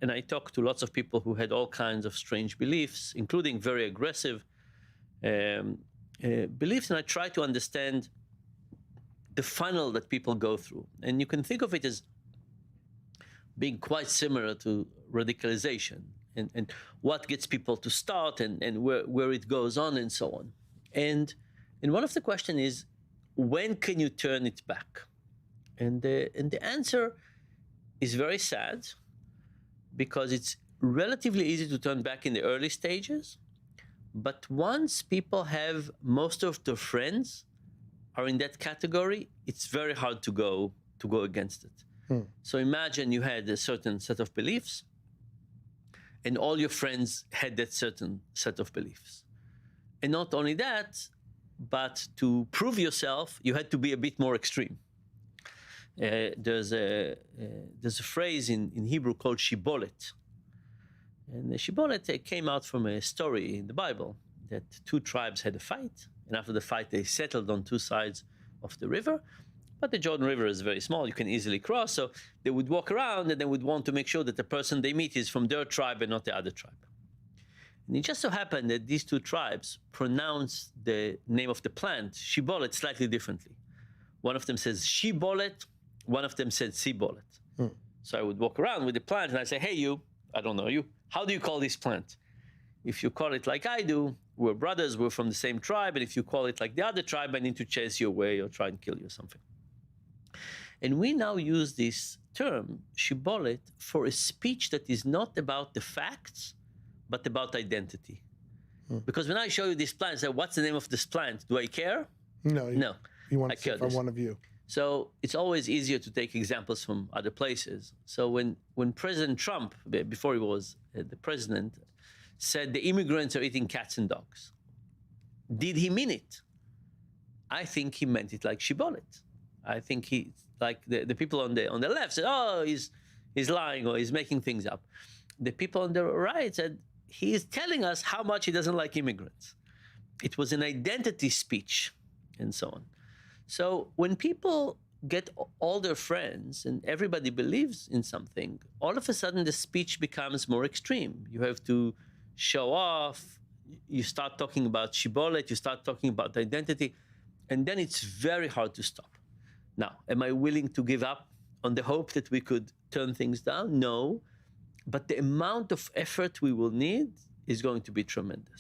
and I talked to lots of people who had all kinds of strange beliefs, including very aggressive beliefs, and I try to understand the funnel that people go through. And you can think of it as being quite similar to radicalization, and what gets people to start, and where it goes on, and so on. And one of the questions is, when can you turn it back? And the answer is very sad, because it's relatively easy to turn back in the early stages. But once people have most of their friends are in that category, it's very hard to go against it. So imagine you had a certain set of beliefs, and all your friends had that certain set of beliefs. And not only that, but to prove yourself, you had to be a bit more extreme. There's a phrase in Hebrew called shibolet. And the shibolet came out from a story in the Bible that two tribes had a fight, and after the fight they settled on two sides of the river. But the Jordan River is very small, you can easily cross, so they would walk around and they would want to make sure that the person they meet is from their tribe and not the other tribe. And it just so happened that these two tribes pronounce the name of the plant, shibolet, slightly differently. One of them says shibolet, one of them said sibolet. So I would walk around with the plant and I say, hey you, I don't know you, how do you call this plant? If you call it like I do, we're brothers, we're from the same tribe, and if you call it like the other tribe, I need to chase you away or try and kill you or something. And we now use this term, shibolet, for a speech that is not about the facts, but about identity. Because when I show you this plant, I say, what's the name of this plant? Do I care? No. No. You want to see from one of you. So it's always easier to take examples from other places. So when President Trump, before he was the president, said the immigrants are eating cats and dogs, did he mean it? I think he meant it like shibolet. I think he, like the people on the left said, oh, he's lying or he's making things up. The people on the right said, he is telling us how much he doesn't like immigrants. It was an identity speech and so on. So when people get all their friends and everybody believes in something, all of a sudden the speech becomes more extreme. You have to show off, you start talking about shibolet, you start talking about identity, and then it's very hard to stop. Now, am I willing to give up on the hope that we could turn things down? No, but the amount of effort we will need is going to be tremendous.